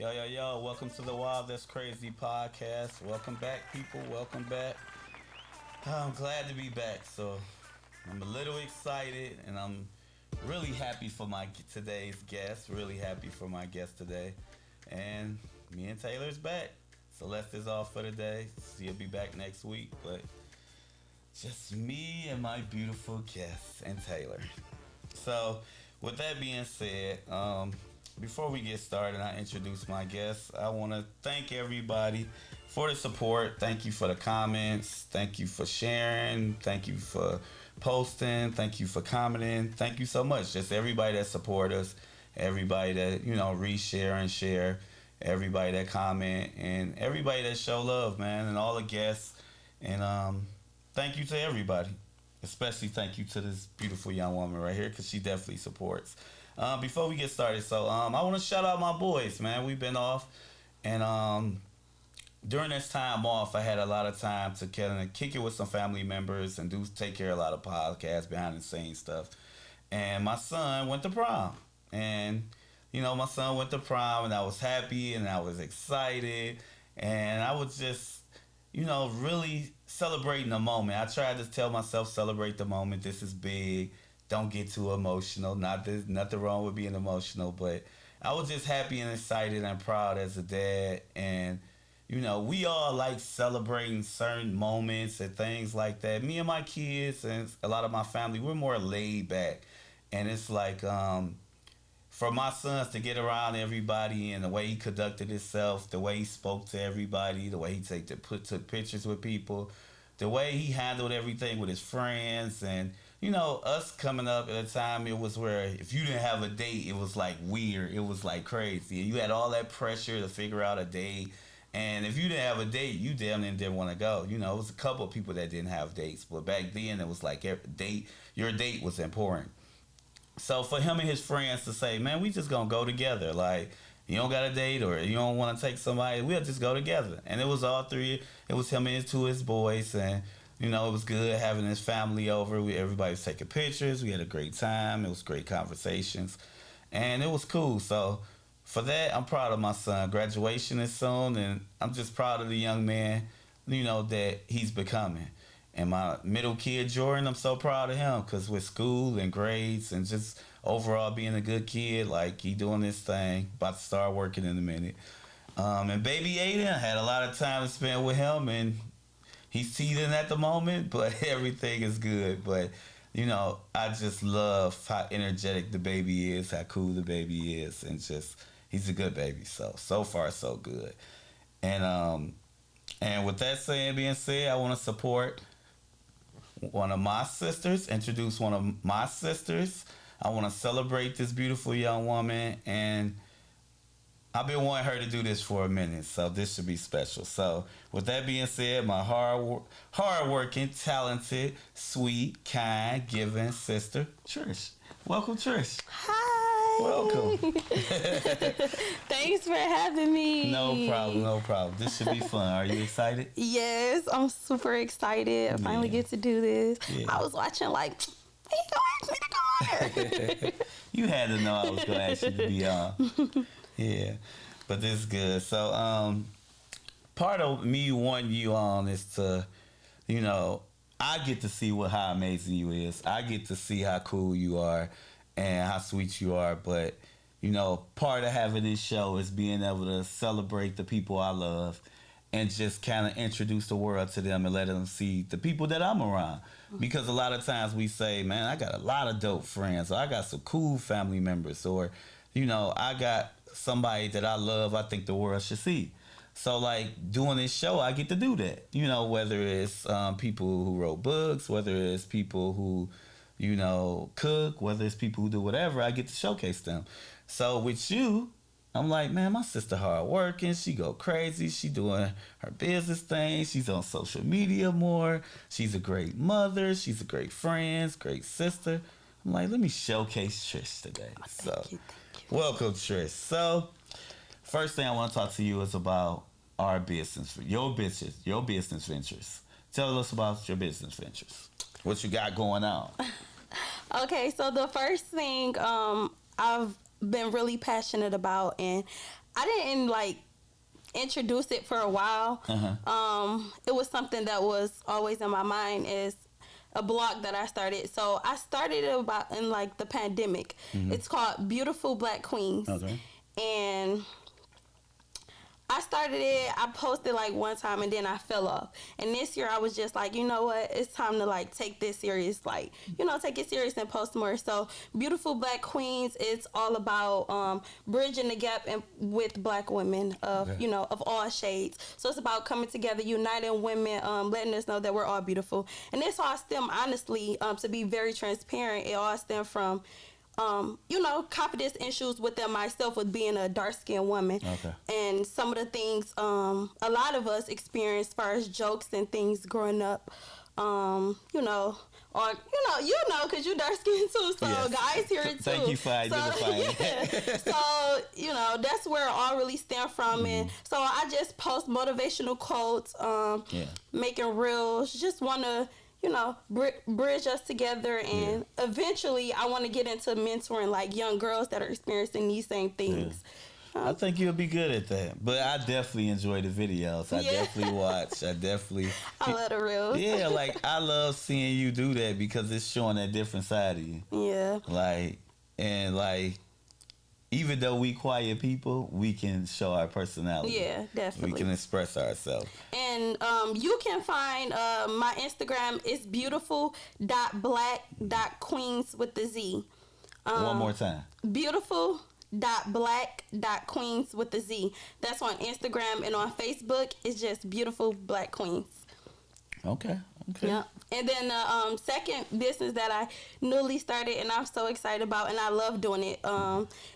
Yo, welcome to the Wild That's Crazy podcast. Welcome back, people. Welcome back. I'm glad to be back. So, I'm a little excited and I'm really happy for my today's guest. Really happy for my guest today. And me and Taylor's back. Celeste is off for the day. She'll be back next week. But just me and my beautiful guest and Taylor. So, with that being said, before we get started, I introduce my guests. I want to thank everybody for the support. Thank you for the comments. Thank you for sharing. Thank you for posting. Thank you for commenting. Thank you so much. Just everybody that support us, everybody that, reshare and share, everybody that comment, and everybody that show love, man, and all the guests. And thank you to everybody. Especially thank you to this beautiful young woman right here because she definitely supports. Before we get started, so I want to shout out my boys, man. We've been off, and during this time off, I had a lot of time to kind of kick it with some family members and take care of a lot of podcasts, behind the scenes stuff. And my son went to prom, and my son went to prom, and I was happy and I was excited, and I was just really celebrating the moment. I tried to tell myself, celebrate the moment. This is big. Don't get too emotional. Nothing wrong with being emotional, but I was just happy and excited and proud as a dad. And we all like celebrating certain moments and things like that. Me and my kids and a lot of my family, we're more laid back. And it's like for my sons to get around everybody and the way he conducted himself, the way he spoke to everybody, the way he took pictures with people, the way he handled everything with his friends. And us coming up at a time, it was where if you didn't have a date, it was like weird, it was like crazy. You had all that pressure to figure out a date, and if you didn't have a date, you damn near didn't want to go. It was a couple of people that didn't have dates, but back then it was like your date was important. So for him and his friends to say, man, we just gonna go together, like, you don't got a date or you don't want to take somebody, we'll just go together. And it was all three. It was him and his boys, and it was good having his family over. Everybody was taking pictures. We had a great time. It was great conversations, and it was cool. So for that, I'm proud of my son. Graduation is soon, and I'm just proud of the young man, that he's becoming. And my middle kid, Jordan, I'm so proud of him because with school and grades and just overall being a good kid, like he doing this thing, about to start working in a minute. And baby Aiden, I had a lot of time to spend with him, and he's teething at the moment, but everything is good. But, I just love how energetic the baby is, how cool the baby is, and just, he's a good baby. So far, so good. And with that being said, I want to support one of my sisters, introduce one of my sisters. I want to celebrate this beautiful young woman, and I've been wanting her to do this for a minute, so this should be special. So, with that being said, my hard-working, talented, sweet, kind, giving sister, Trish. Welcome, Trish. Hi. Welcome. Thanks for having me. No problem. This should be fun. Are you excited? Yes, I'm super excited. I finally get to do this. Yeah. I was watching like, he gonna ask me to come on here. You had to know I was gonna ask you to be on. Yeah, but this is good. So, part of me wanting you on is to, I get to see how amazing you is. I get to see how cool you are and how sweet you are. But, part of having this show is being able to celebrate the people I love and just kind of introduce the world to them and let them see the people that I'm around. Because a lot of times we say, man, I got a lot of dope friends, or I got some cool family members, or, I got somebody that I love, I think the world should see. So, like, doing this show, I get to do that. Whether it's people who wrote books, whether it's people who, cook, whether it's people who do whatever, I get to showcase them. So, with you, I'm like, man, my sister hard working. She go crazy. She doing her business thing. She's on social media more. She's a great mother. She's a great friend, great sister. I'm like, let me showcase Trish today. Thank you. Welcome, Trish. So, first thing I want to talk to you is about our business, your business ventures. Tell us about your business ventures. What you got going on? Okay, so the first thing I've been really passionate about, and I didn't like introduce it for a while. It was something that was always in my mind as a blog that I started. So I started it about in like the pandemic. It's called Beautiful Black Queens. And I started it, I posted like one time and then I fell off. And this year I was just like, you know what, it's time to like take this serious, like, you know, take it serious and post more. So Beautiful Black Queens, it's all about bridging the gap with black women of, you know, of all shades. So it's about coming together, uniting women, letting us know that we're all beautiful. And this all stem, honestly, to be very transparent, it all stem from you know, confidence issues within myself with being a dark-skinned woman. And some of the things a lot of us experience as far as jokes and things growing up, you know, or, you know, because you dark-skinned too, so guys hear it too. Thank you for identifying. So, you know, that's where it all really stemmed from. And so I just post motivational quotes, making reels, just want to, you know, bridge us together, and eventually I want to get into mentoring like young girls that are experiencing these same things. I think you'll be good at that. But I definitely enjoy the videos. I definitely watch. I love the reels. Yeah, like I love seeing you do that because it's showing a different side of you. Yeah. Like, and like, even though we quiet people, we can show our personality. Yeah, definitely. We can express ourselves. And you can find my Instagram is beautiful.black.queens with the Z. One more time. Beautiful.black.queens with the Z. That's on Instagram, and on Facebook, it's just Beautiful Black Queens. Okay. Yeah. And then the second business that I newly started and I'm so excited about and I love doing it,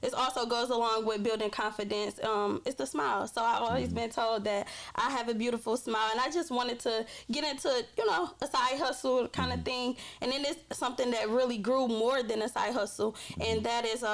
it also goes along with building confidence, it's the smile. So I've always been told that I have a beautiful smile, and I just wanted to get into, you know, a side hustle kind of thing. And then it's something that really grew more than a side hustle, and that is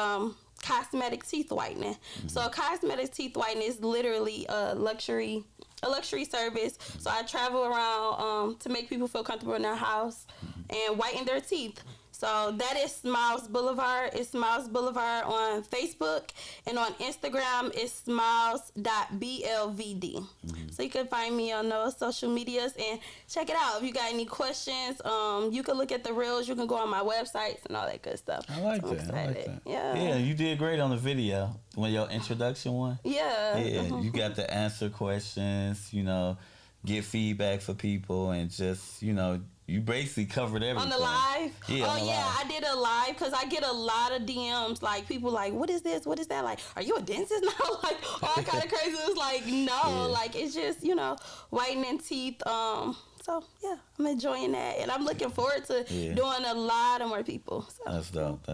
cosmetic teeth whitening. So cosmetic teeth whitening is literally a luxury service. So I travel around to make people feel comfortable in their house and whiten their teeth. So that is Smiles Boulevard. It's Smiles Boulevard on Facebook, and on Instagram it's smiles.blvd. So you can find me on those social medias and check it out. If you got any questions, you can look at the reels. You can go on my websites and all that good stuff. I like that. Yeah, you did great on the video when your introduction one. Yeah, you got to answer questions, you know, get feedback for people, and just, you know, you basically covered everything. On the live? Yeah, I did a live because I get a lot of DMs, like people like, what is this? What is that? Like, are you a dentist now? Like, all kind of crazy. It's like, no, like, it's just, you know, whitening teeth. So, yeah, I'm enjoying that. And I'm looking forward to doing a lot of more people. So. That's dope.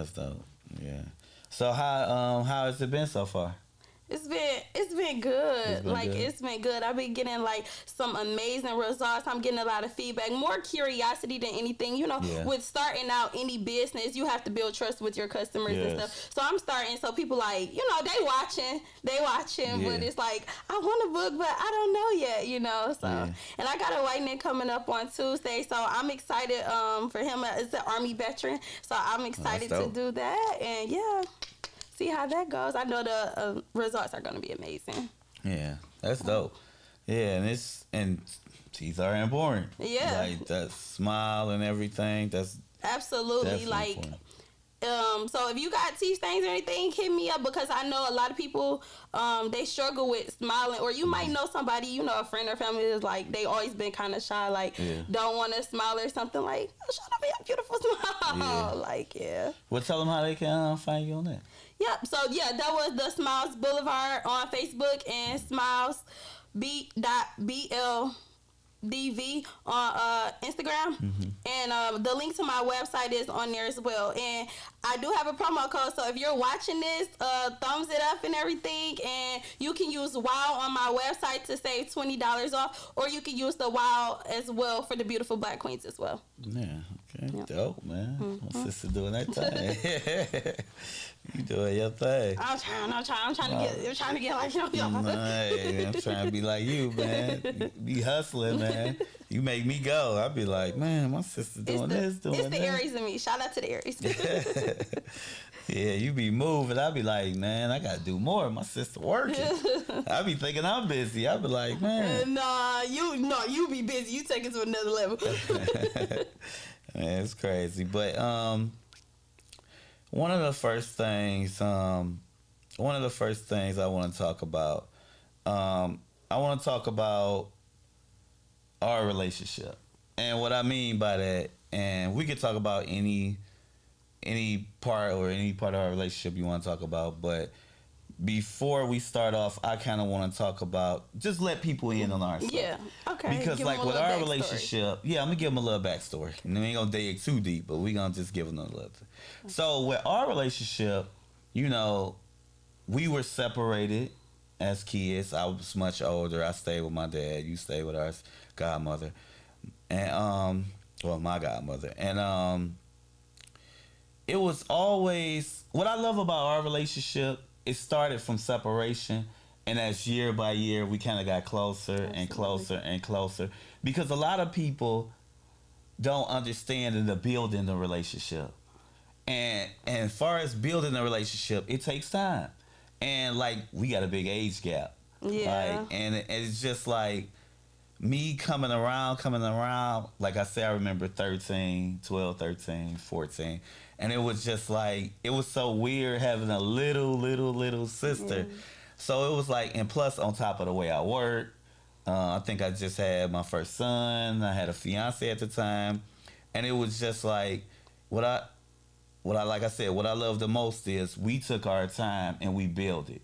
Yeah. So, how has it been so far? It's been good. It's been good. I've been getting like some amazing results. I'm getting a lot of feedback, more curiosity than anything. You know, with starting out any business, you have to build trust with your customers and stuff. So I'm starting. So people like, you know, they watching, but it's like, I want a book, but I don't know yet. You know, so and I got a whitening coming up on Tuesday, so I'm excited. For him, it's an Army veteran, so I'm excited to do that. And see how that goes. I know the results are going to be amazing. Yeah, that's dope. Yeah, and teeth are important. Yeah, like that smile and everything. That's absolutely like. So if you got teeth stains or anything, hit me up, because I know a lot of people they struggle with smiling, or you might know somebody, you know, a friend or family is like, they always been kind of shy, like don't want to smile or something, like, shut up, a beautiful smile. Well, tell them how they can find you on that. Yep. So that was the Smiles Boulevard on Facebook, and Smiles B.BLDV on Instagram. And the link to my website is on there as well. And I do have a promo code, so if you're watching this, thumbs it up and everything, and you can use WOW on my website to save $20 off, or you can use the WOW as well for the Beautiful Black Queens as well. Yeah, Okay, dope, man. My sister doing that thing. You doing your thing. I'm trying to get like y'all. Hey, I'm trying to be like you, man. Be hustling, man. You make me go. I be like, man, my sister doing It's the Aries in me. Shout out to the Aries. Yeah, you be moving. I be like, man, I gotta do more. My sister working. I be thinking I'm busy. I be like, man. You be busy. You take it to another level. Man, it's crazy. But one of the first things I want to talk about, I want to talk about our relationship. And what I mean by that, and we could talk about any part of our relationship you want to talk about, but before we start off, I kind of want to talk about, just let people in on our stuff. Yeah, okay. Because give like with our backstory. Relationship, I'm gonna give them a little backstory. And we ain't gonna dig too deep, but we gonna just give them a little. So with our relationship, we were separated as kids. I was much older. I stayed with my dad. You stayed with our godmother, and my godmother, and it was always what I love about our relationship. It started from separation, and as year by year, we kind of got closer and closer and closer, because a lot of people don't understand the building the relationship. And as far as building a relationship, it takes time. And like, we got a big age gap. Yeah. Like, and it's just like me coming around. Like I said, I remember 13, 12, 13, 14. And it was just like, it was so weird having a little sister. Yeah. So it was like, and plus on top of the way I work, I think I just had my first son. I had a fiance at the time. And it was just like, what I love the most is we took our time and we built it.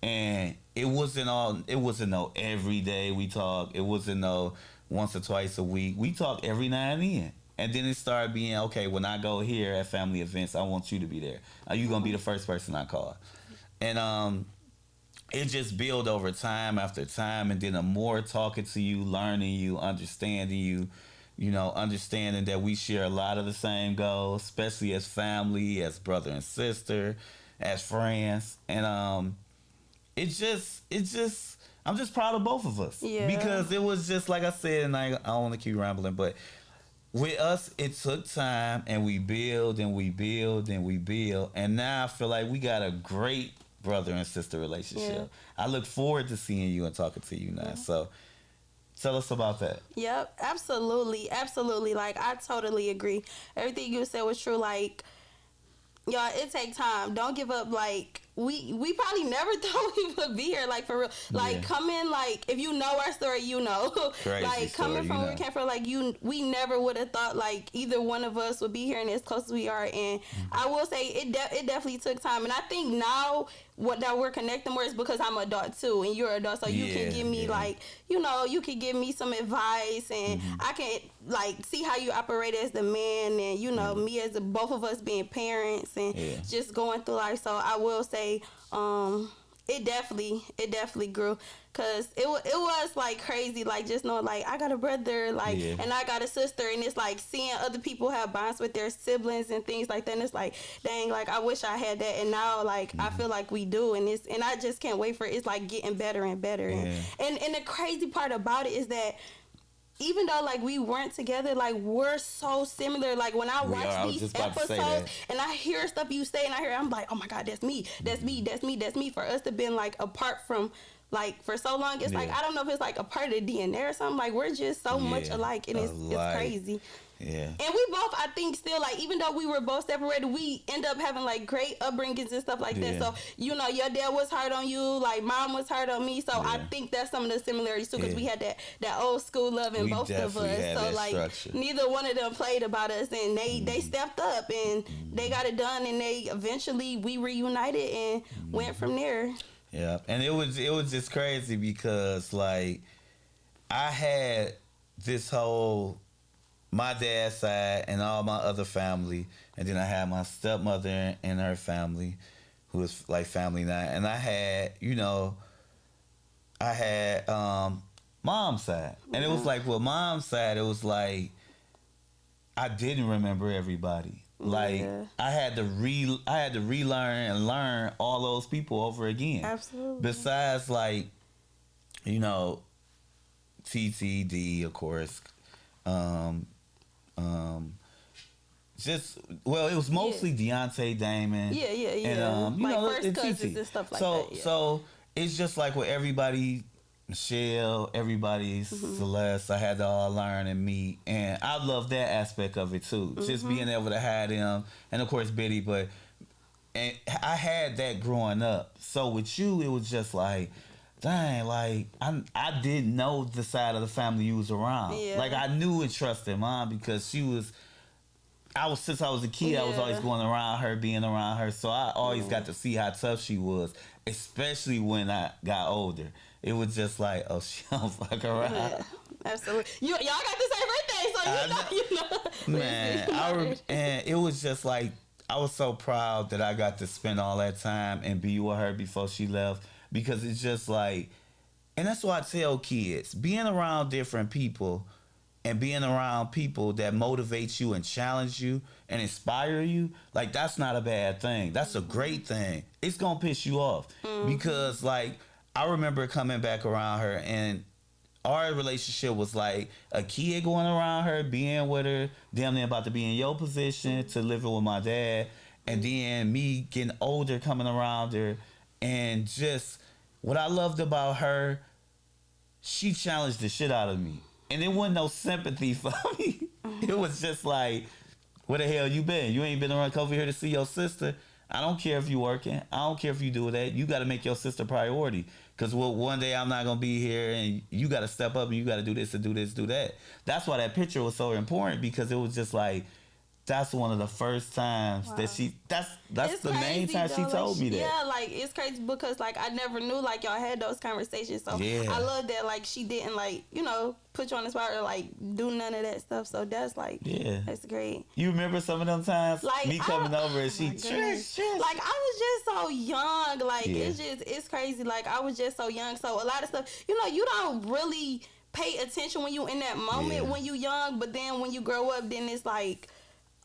And it wasn't no every day we talk. It wasn't no once or twice a week. We talk every now and then. And then it started being, okay, when I go here at family events, I want you to be there. You're going to be the first person I call. And it just built over time after time. And then the more talking to you, learning you, understanding you, understanding that we share a lot of the same goals, especially as family, as brother and sister, as friends. And I'm just proud of both of us. Yeah. Because it was just, like I said, and I don't want to keep rambling, but with us, it took time, and we build, and we build, and we build. And now I feel like we got a great brother and sister relationship. Yeah. I look forward to seeing you and talking to you now. Yeah. So tell us about that. Yep, absolutely. Like, I totally agree. Everything you said was true. Like, y'all, it takes time. Don't give up. Like, we probably never thought we would be here, like, for real. Like, coming, like, if you know our story, Crazy like, coming from where we came from, like, we never would have thought, like, either one of us would be here and as close as we are. And I will say it definitely took time. And I think now that we're connecting more is because I'm an adult too, and you're an adult, so you can give me like, you can give me some advice, and I can like see how you operate as the man, and me as both of us being parents and just going through life. So I will say, it definitely grew, cause it was like crazy, like just knowing like I got a brother, like and I got a sister, and it's like seeing other people have bonds with their siblings and things like that, and it's like, dang, like I wish I had that, and now like I feel like we do, and I just can't wait for it's like getting better and better, and the crazy part about it is that even though like we weren't together, like we're so similar. Like when I watch these episodes and I hear stuff you say, and I'm like, oh my God, that's me. For us to been like apart from like for so long, it's like I don't know if it's like a part of the DNA or something. Like we're just so much alike, and it's crazy. Yeah. And we both, I think, still like, even though we were both separated, we end up having like great upbringings and stuff like that. So your dad was hard on you, like mom was hard on me. So I think that's some of the similarities too, because we had that old school love in both of us. So like structure. Neither one of them played about us, and they stepped up and they got it done, and they eventually we reunited and went from there. Yeah, and it was just crazy because like I had this whole my dad's side and all my other family, and then I had my stepmother and her family, who was like family now, and I had mom's side, and it was like with mom's side, it was like I didn't remember everybody. Like I had to relearn and learn all those people over again. Absolutely. Besides, like, you know, TTD, of course. Just it was mostly Deontay Damon. Yeah. And you like know, first cousins and stuff like that. Yeah. So it's just like with everybody, Michelle, everybody's Celeste. I had to all learn and meet, and I love that aspect of it too. Just being able to have them, and of course Biddy. But and I had that growing up. So with you, it was just like, dang, like I didn't know the side of the family you was around. Yeah. Like I knew and trusted Mom because she was. Since I was a kid, I was always going around her, being around her. So I always got to see how tough she was, especially when I got older. It was just like, oh, she don't fuck around. Yeah, absolutely. Y'all got the same birthday, so you know. Man, and it was just like, I was so proud that I got to spend all that time and be with her before she left, because it's just like, and that's why I tell kids, being around different people and being around people that motivate you and challenge you and inspire you, like, that's not a bad thing. That's a great thing. It's gonna piss you off because, like, I remember coming back around her and our relationship was like a kid going around her, being with her, damn near about to be in your position to living with my dad, and then me getting older coming around her. And just what I loved about her, she challenged the shit out of me. And it wasn't no sympathy for me. It was just like, where the hell you been? You ain't been around over here to see your sister. I don't care if you working. I don't care if you do that. You got to make your sister priority. Because one day I'm not going to be here and you got to step up and you got to do this and do this, do that. That's why that picture was so important, because it was just like, that's one of the first times that that's the main time she told me that. Yeah, like, it's crazy because, like, I never knew, like, y'all had those conversations. So I love that, like, she didn't, like, you know, put you on the spot or, like, do none of that stuff. So that's, like, that's great. You remember some of them times? Like, me coming over and she, like, I was just so young. Like, it's crazy. Like, I was just so young. So a lot of stuff, you know, you don't really pay attention when you in that moment when you young. But then when you grow up, then it's like,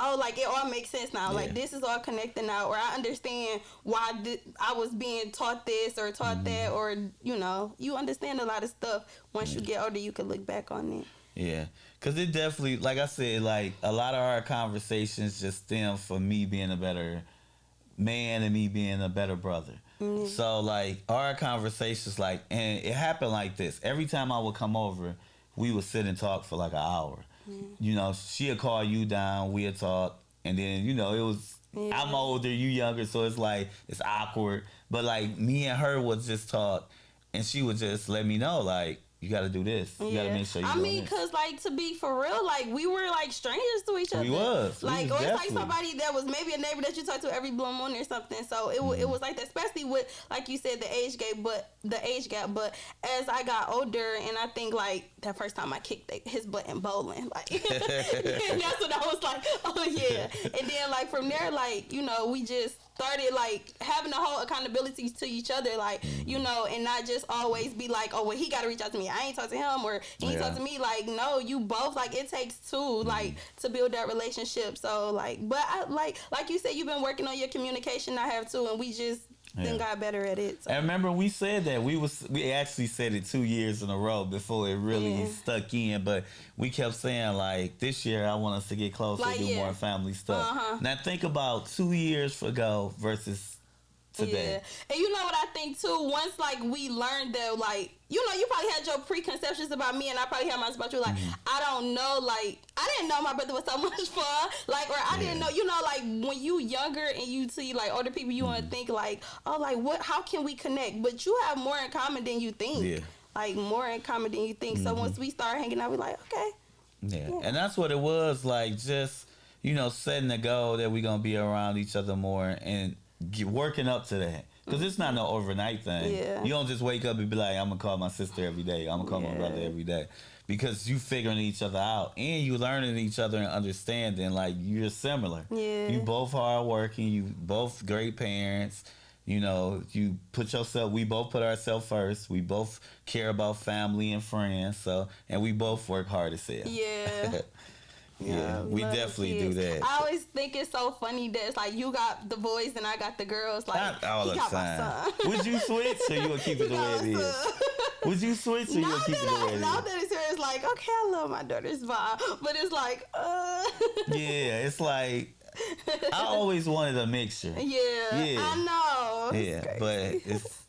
oh, like, it all makes sense now. Like, this is all connected now. Or I understand why I was being taught this or taught that. Or, you know, you understand a lot of stuff. Once you get older, you can look back on it. Yeah. Because it definitely, like I said, like, a lot of our conversations just stem from me being a better man and me being a better brother. So, like, our conversations, like, and it happened like this. Every time I would come over, we would sit and talk for like an hour. You know, she'll call you down, we'll talk, and then, you know, it was, I'm older, you younger, so it's like, it's awkward. But, like, me and her would just talk, and she would just let me know, like, you got to do this. You got to make sure you do this. I mean, because, like, to be for real, like, we were, like, strangers to each other. We was. Like, or it's like somebody that was maybe a neighbor that you talk to every blue moon or something. So it was like that, especially with, like you said, the age gap. But as I got older, and I think, like, that first time I kicked his butt in bowling, like, that's when I was like, oh, yeah. And then, like, from there, like, you know, we just started, like, having a whole accountability to each other, like, you know, and not just always be like, oh, well, he got to reach out to me. I ain't talk to him, or he ain't talk to me. Like, no, you both, like, it takes two, like, to build that relationship. So, like, but I, like you said, you've been working on your communication. I have too, and we just then got better at it. So. And remember, we said that we actually said it 2 years in a row before it really stuck in. But we kept saying, like, this year I want us to get closer, like, do more family stuff. Now think about 2 years ago versus today. Yeah. And you know what I think too? Once, like, we learned that, like, you know, you probably had your preconceptions about me, and I probably had mine about you. Like, I don't know, like, I didn't know my brother was so much fun. Like, or I didn't know, you know, like, when you younger and you see, like, older people, you want to think, like, oh, like, how can we connect? But you have more in common than you think. Yeah. Like, more in common than you think. So once we start hanging out, we're like, okay. Yeah. And that's what it was, like, just, you know, setting the goal that we're going to be around each other more and working up to that. Because it's not no overnight thing. Yeah. You don't just wake up and be like, I'm going to call my sister every day. I'm going to call my brother every day. Because you figuring each other out. And you learning each other and understanding. Like, you're similar. Yeah. You both hardworking. You both great parents. You know, we both put ourselves first. We both care about family and friends. So, and we both work hard as hell. Yeah. Yeah, we definitely do that. I always think it's so funny that it's like you got the boys and I got the girls. Like, not all the time. My Would you switch or you would keep it the way it is? Would you switch or you would keep it the way it is? Now that it's here, it's like, okay, I love my daughter's vibe, but it's like, yeah, it's like I always wanted a mixture. Yeah, I know. Yeah, but it's.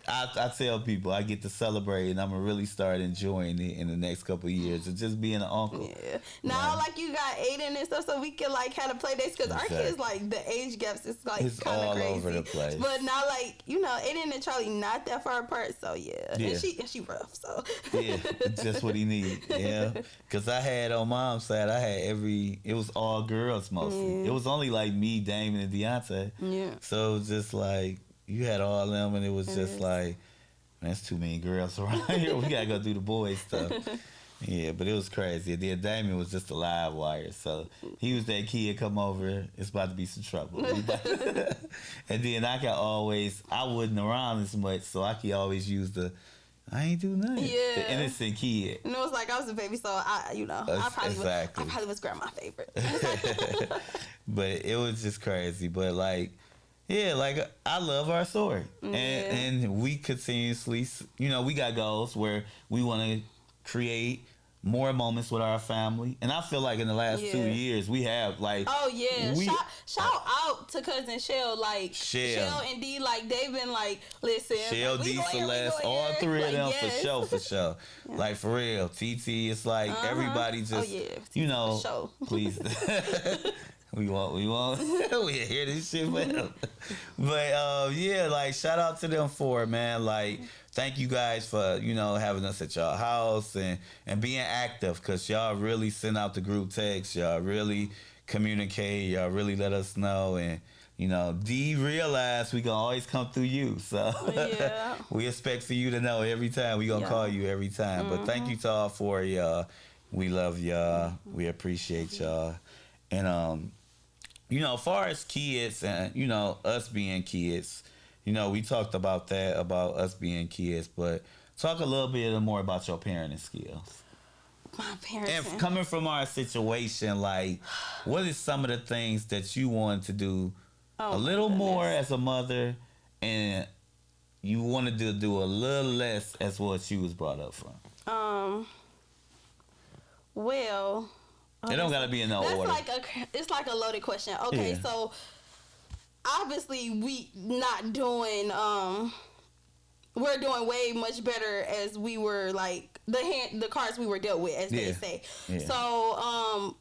I tell people I get to celebrate and I'm gonna really start enjoying it in the next couple of years of just being an uncle. Yeah. Now, like you got Aiden and stuff, so we can like have a play dates because our kids like the age gaps is like kind of crazy. All over the place. But now, like Aiden and Charlie not that far apart, so yeah. And she rough, so yeah, just what he need. Yeah, because I had on mom's side, it was all girls mostly. Yeah. It was only like me, Damon, and Deontay. Yeah. So it was just like. You had all them, and it was just like, man, that's too many girls around here. We gotta go do the boys stuff. Yeah, but it was crazy. And then Damien was just a live wire, so he was that kid come over. It's about to be some trouble. And then I wasn't around as much, so I could always use I ain't do nothing. Yeah. The innocent kid. And it was like I was a baby, so I probably was grandma's favorite. But it was just crazy. But like. Yeah, like I love our story, and we continuously, we got goals where we want to create more moments with our family, and I feel like in the last 2 years we have like. Oh yeah, shout out to cousin Shell, like Shell and D, like they've been like, listen, Shell, D, Celeste, all three of them for sure. Yeah. Like for real, TT, it's like everybody just, please. We won't. We hear this shit, man. But like shout out to them for it, man. Like thank you guys for having us at y'all house and being active, because y'all really send out the group text. Y'all really communicate. Y'all really let us know, and D realize we can always come through you. So we expect for you to know every time. We gonna call you every time. But thank you to all for y'all. We love y'all. We appreciate y'all. And as far as kids and, us being kids, we talked about that, about us being kids, but talk a little bit more about your parenting skills. My parenting. And coming from our situation, like, what is some of the things that you wanted to do a little more as a mother and you wanted to do a little less as what you was brought up from? Well... It don't gotta be in no order. It's like a loaded question. Okay, so obviously we not doing we're doing way much better as we were like the cards we were dealt with, as they say. Yeah. So I'm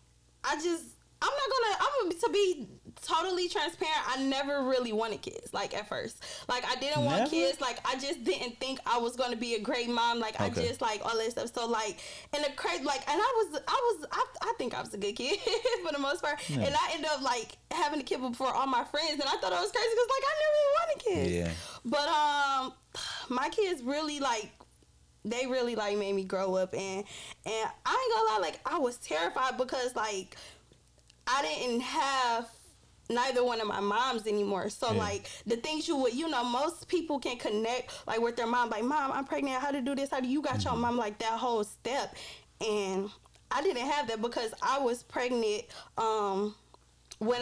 to be totally transparent. I never really wanted kids. Like at first, like I didn't want kids. Like I just didn't think I was gonna be a great mom. Like I just like all that stuff. So like in the crazy, like, and I think I was a good kid for the most part. Yeah. And I ended up like having a kid before all my friends, and I thought it was crazy because like I never really wanted kids. Yeah. But my kids really like. They really like made me grow up, and I ain't gonna lie, like I was terrified because like I didn't have neither one of my moms anymore. So like the things you would, most people can connect like with their mom, like, Mom, I'm pregnant, how to do this, how do you got your mom, like that whole step. And I didn't have that because I was pregnant when mom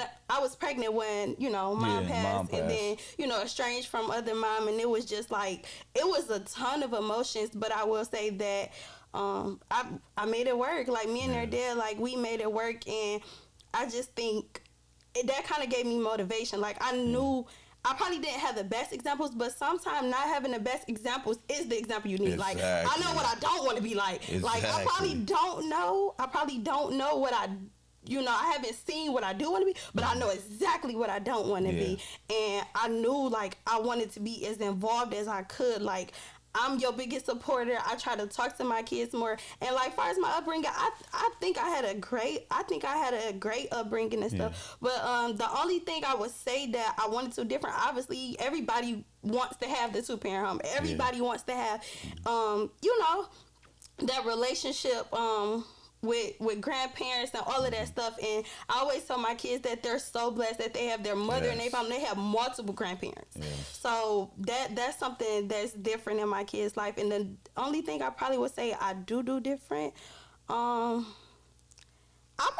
passed, and then estranged from other mom, and it was just like it was a ton of emotions. But I will say that I made it work. Like me and her dad, like we made it work, and I just think that kind of gave me motivation. Like I knew I probably didn't have the best examples, but sometimes not having the best examples is the example you need. Exactly. Like I know what I don't want to be like. Exactly. Like I probably don't know what I haven't seen what I do want to be, but I know exactly what I don't want to be. And I knew like I wanted to be as involved as I could. Like I'm your biggest supporter. I try to talk to my kids more. And like, far as my upbringing, I think I had a great upbringing and stuff. But the only thing I would say that I wanted to different, obviously, everybody wants to have the 2-parent home. Everybody wants to have, that relationship with grandparents and all of that stuff. And I always tell my kids that they're so blessed that they have their mother and their family. They have multiple grandparents. So that's something that's different in my kids' life. And the only thing I probably would say I do different, I I'm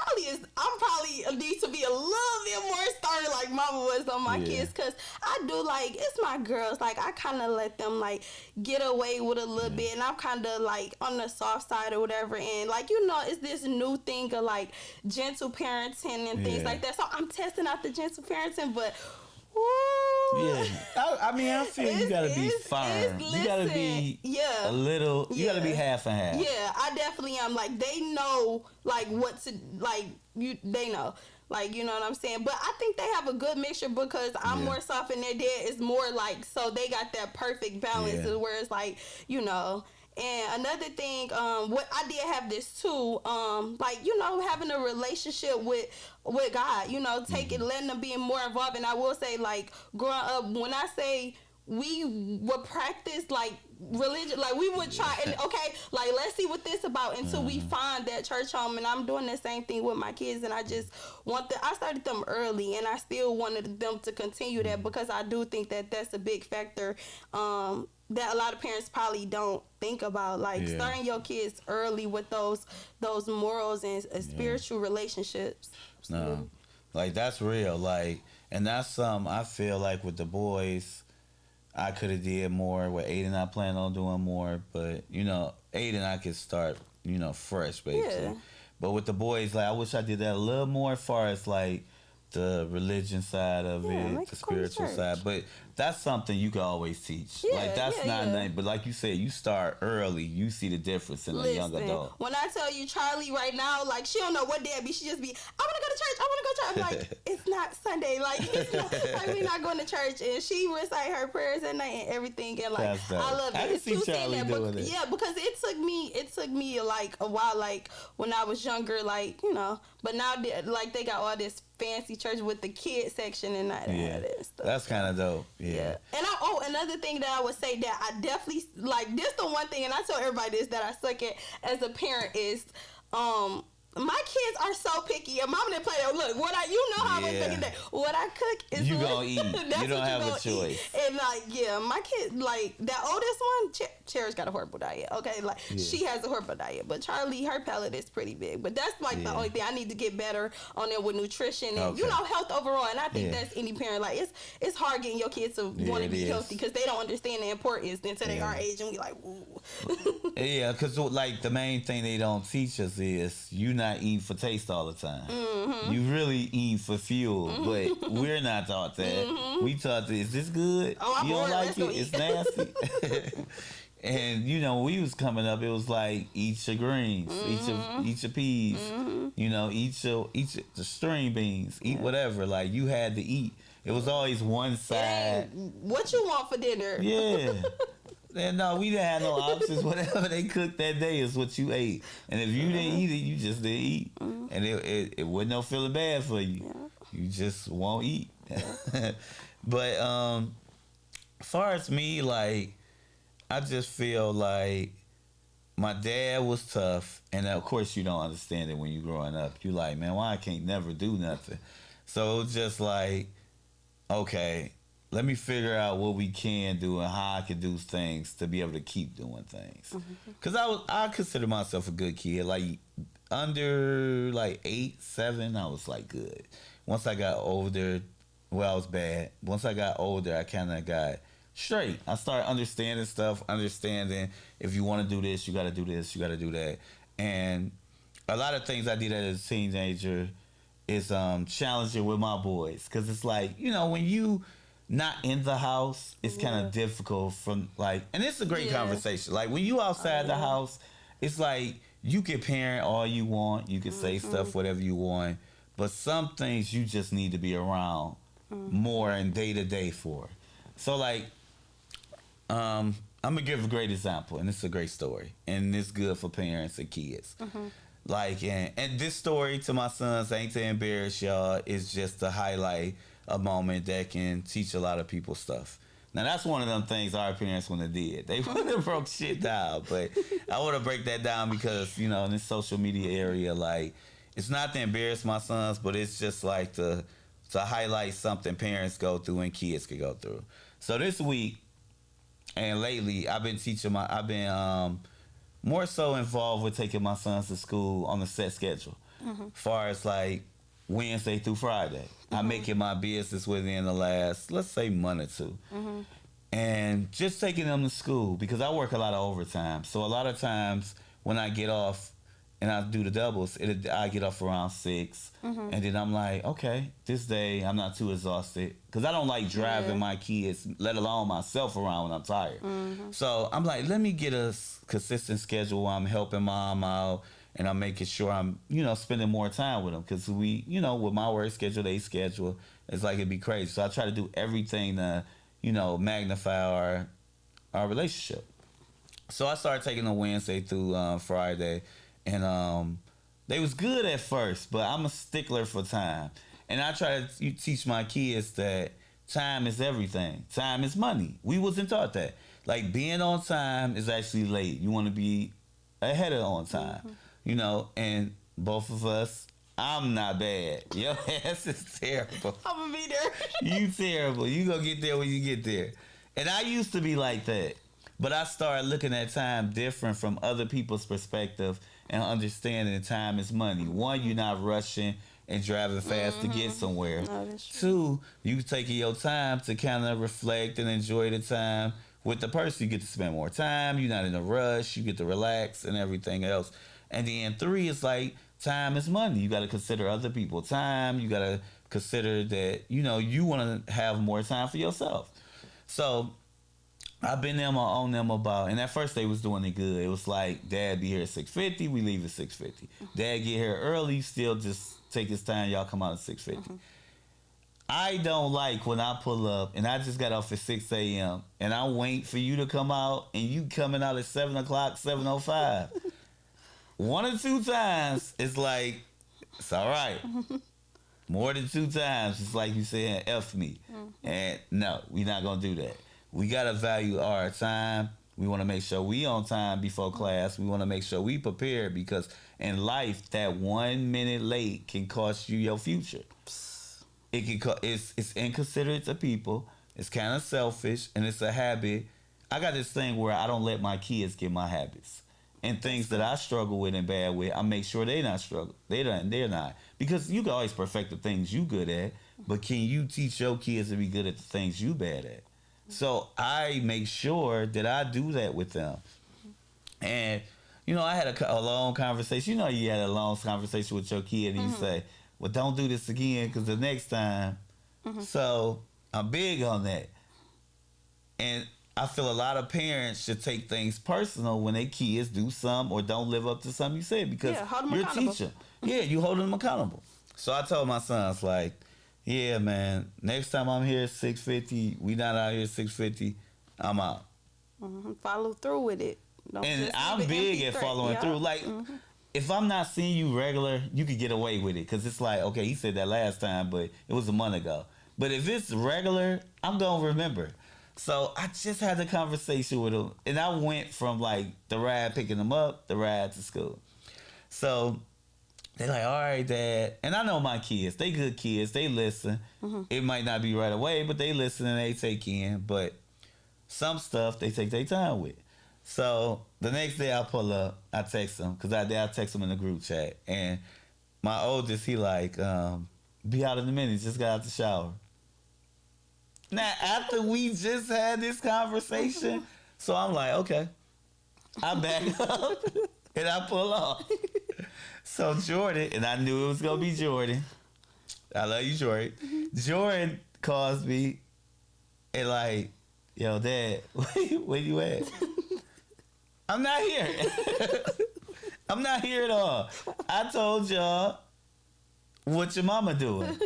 probably need to be a little bit more stern like mama was on my kids, because I do, like, it's my girls. Like, I kind of let them, like, get away with a little bit, and I'm kind of, like, on the soft side or whatever. And, like, you know, it's this new thing of, like, gentle parenting and things like that. So I'm testing out the gentle parenting, but... Ooh. Yeah, I mean, I feel you gotta be firm. You gotta be a little. You gotta be half and half. Yeah, I definitely am. Like, they know, like, what to, like, they know. Like, you know what I'm saying? But I think they have a good mixture, because I'm more soft and their dad is more, like, so they got that perfect balance where it's like, you know. And another thing, what I did have this too, like, you know, having a relationship with God, you know, letting them be more involved. And I will say, like, growing up, when I say we would practice, like, religion, like, we would try, and okay, like, let's see what this about until we find that church home. And I'm doing the same thing with my kids, and I just I started them early, and I still wanted them to continue that, because I do think that that's a big factor, that a lot of parents probably don't think about, like, starting your kids early with those morals and spiritual relationships. No, like, that's real. Like, and that's something I feel like with the boys, I could have did more. With Aiden, I plan on doing more, but, you know, Aiden, I could start, you know, fresh, basically. Yeah. But with the boys, like, I wish I did that a little more as far as, like, the religion side of it, the spiritual side. But that's something you can always teach. Yeah, like, that's not nothing. But like you said, you start early. You see the difference in a young adult. When I tell you, Charlie right now, like, she don't know what day it be. She just be, I want to go to church. I want to go to church. I'm like, it's not Sunday. Like, it's not, like, we not going to church. And she recite her prayers at night and everything. And, like, I love it. I can see Charlie doing it. Yeah, because it took me like a while, like, when I was younger, like, you know. But now, like, they got all this fancy church with the kid section and that stuff. That's kind of dope. Yeah. And another thing that I would say that I definitely, like, this the one thing, and I tell everybody this, that I suck at as a parent is, my kids are so picky. And mom didn't play that. Look, you know how I'm thinking that what I cook is you gonna eat. You don't have a choice. Eat. And, like, my kid, like, that oldest one, Cher's got a horrible diet. Okay, like, she has a horrible diet, but Charlie, her palate is pretty big. But that's, like, the only thing I need to get better on there with nutrition and you know, health overall. And I think that's any parent, like, it's hard getting your kids to want to be healthy, because they don't understand the importance until they are age, and we like, ooh. Yeah, because, like, the main thing they don't teach us is you not eating for taste all the time. Mm-hmm. You really eat for fuel, but we're not taught that. Mm-hmm. We taught that, is this good? Oh, you don't bored. like it? It's nasty. And, you know, when we was coming up, it was like, eat your greens, eat your peas, you know, eat the string beans, eat whatever. Like, you had to eat. It was always one side. What you want for dinner? Yeah. And no, we didn't have no options. Whatever they cooked that day is what you ate. And if you didn't eat it, you just didn't eat. And it wasn't no feeling bad for you. Yeah. You just won't eat. But as far as me, like, I just feel like my dad was tough. And of course you don't understand it when you're growing up. You like, man, why I can't never do nothing? So it's just like, okay, let me figure out what we can do and how I can do things to be able to keep doing things. Because I consider myself a good kid. Like, under, like, 8, 7, I was, like, good. Once I got older, well, I was bad. Once I got older, I kind of got straight. I started understanding stuff, understanding if you want to do this, you got to do this, you got to do that. And a lot of things I did as a teenager is challenging with my boys. Because it's like, you know, when you not in the house, it's kind of difficult from, like, and it's a great conversation. Like, when you outside the house, it's like, you can parent all you want, you can say stuff, whatever you want, but some things you just need to be around more and day to day for. So, like, I'm gonna give a great example, and it's a great story, and it's good for parents and kids. Like, and this story to my sons ain't to embarrass y'all, it's just to highlight a moment that can teach a lot of people stuff. Now, that's one of them things our parents wouldn't have did. They would have broke shit down, but I want to break that down because, you know, in this social media area, like, it's not to embarrass my sons, but it's just like to highlight something parents go through and kids can go through. So this week and lately, I've been more so involved with taking my sons to school on a set schedule. far as like Wednesday through Friday. I make it my business within the last, let's say, month or two. And just taking them to school, because I work a lot of overtime. So a lot of times when I get off and I do the doubles, I get off around 6. And then I'm like, okay, this day I'm not too exhausted. Because I don't like driving my kids, let alone myself, around when I'm tired. So I'm like, let me get a consistent schedule where I'm helping mom out. And I'm making sure I'm, spending more time with them. Because we, with my work schedule, they schedule, it's like it'd be crazy. So I try to do everything to, magnify our relationship. So I started taking them Wednesday through Friday. And they was good at first, but I'm a stickler for time. And I try to teach my kids that time is everything. Time is money. We wasn't taught that. Like, being on time is actually late. You want to be ahead of on time. And both of us, I'm not bad. Your ass is terrible. I'm gonna be there. You terrible. You gonna get there when you get there. And I used to be like that. But I started looking at time different from other people's perspective and understanding time is money. One, you're not rushing and driving fast to get somewhere. No, that's true. Two, you taking your time to kind of reflect and enjoy the time with the person. You get to spend more time. You're not in a rush. You get to relax and everything else. And then 3 is like, time is money. You got to consider other people's time. You got to consider that, you want to have more time for yourself. So I've been them or on them about, and at first they was doing it good. It was like, Dad be here at 6:50, we leave at 6:50. Dad get here early, still just take his time, y'all come out at 6:50. I don't like when I pull up and I just got off at 6 a.m. and I wait for you to come out and you coming out at 7 o'clock, 7:05. 1 or 2 times, it's like, it's all right. More than 2 times, it's like you saying, F me. And no, we're not going to do that. We got to value our time. We want to make sure we on time before class. We want to make sure we prepared, because in life, that 1 minute late can cost you your future. It can it's inconsiderate to people. It's kind of selfish, and it's a habit. I got this thing where I don't let my kids get my habits. And things that I struggle with and bad with, I make sure they not struggle. They're not. Because you can always perfect the things you good at, but can you teach your kids to be good at the things you bad at? So I make sure that I do that with them. And, I had a long conversation. You had a long conversation with your kid and you say, well, don't do this again because the next time. So I'm big on that. And I feel a lot of parents should take things personal when their kids do something or don't live up to something you said, because you're a teacher. Yeah, you holding them accountable. So I told my sons, like, yeah, man, next time I'm here at 6:50, we not out here at 6:50, I'm out. Follow through with it. Don't and I'm big at following through. Like, if I'm not seeing you regular, you could get away with it, because it's like, okay, he said that last time, but it was a month ago. But if it's regular, I'm going to remember. So I just had the conversation with him, and I went from like the ride picking them up, the ride to school. So they're like, all right, Dad. And I know my kids, they good kids, they listen. It might not be right away, but they listen and they take in. But some stuff they take their time with. So the next day I pull up, I text them, because I text them in the group chat. And my oldest, he like, be out in a minute, just got out the shower. Now, after we just had this conversation, so I'm like, okay. I back up and I pull off. So Jordan, and I knew it was going to be Jordan. I love you, Jordan. Jordan calls me and like, yo, Dad, where you at? I'm not here. I'm not here at all. I told y'all what your mama doing.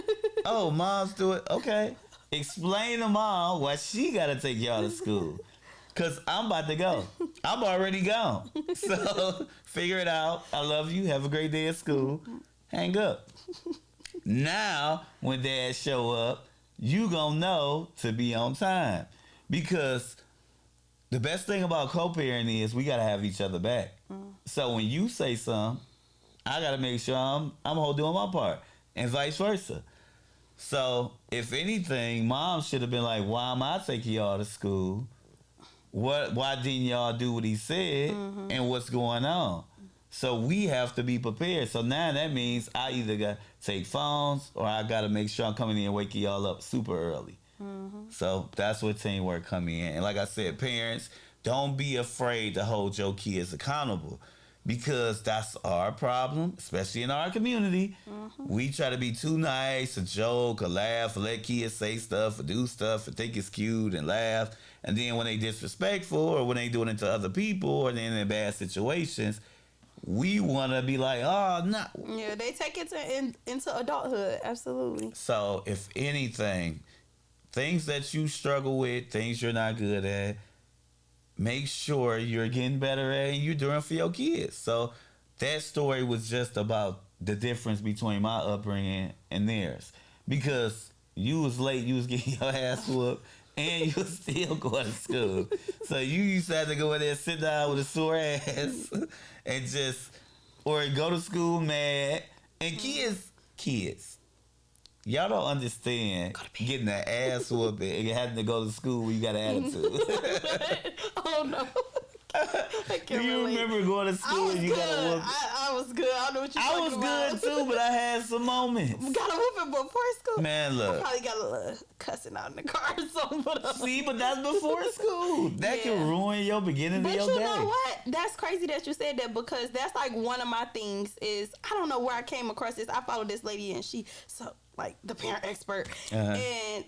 Oh, mom's doing, okay. Explain to mom why she got to take y'all to school. Because I'm about to go. I'm already gone. So figure it out. I love you. Have a great day at school. Hang up. Now, when Dad show up, you going to know to be on time. Because the best thing about co-parenting is we got to have each other back. So when you say something, I got to make sure I'm doing my part. And vice versa. So, if anything, Mom should have been like, why am I taking y'all to school? Why didn't y'all do what he said? And what's going on? So we have to be prepared. So now that means I either got to take phones or I got to make sure I'm coming in and waking y'all up super early. So that's what teamwork come in. And like I said, parents, don't be afraid to hold your kids accountable, because that's our problem, especially in our community. We try to be too nice, or joke, or laugh, or let kids say stuff, or do stuff, or think it's cute and laugh. And then when they disrespectful, or when they doing it to other people, or they're in bad situations, we want to be like, oh, no. Yeah, they take it into adulthood. Absolutely. So if anything, things that you struggle with, things you're not good at, make sure you're getting better at and you're doing for your kids. So that story was just about the difference between my upbringing and theirs. Because you was late, you was getting your ass whooped, and you was still going to school. So you used to have to go in there and sit down with a sore ass and just, or go to school mad. And kids, y'all don't understand getting an ass whooping and having to go to school when you got an attitude. Oh no. I can't Do you relate. remember going to school and you got a whooping? I was good. I don't know what you're talking about. I was good too, but I had some moments. Got a whooping before school? Man, look. I probably got a little cussing out in the car or something. But, See, but that's before school. That can ruin your beginning of your day. But you know what? That's crazy that you said that, because that's like one of my things is, I don't know where I came across this. I followed this lady and she, like the parent expert, and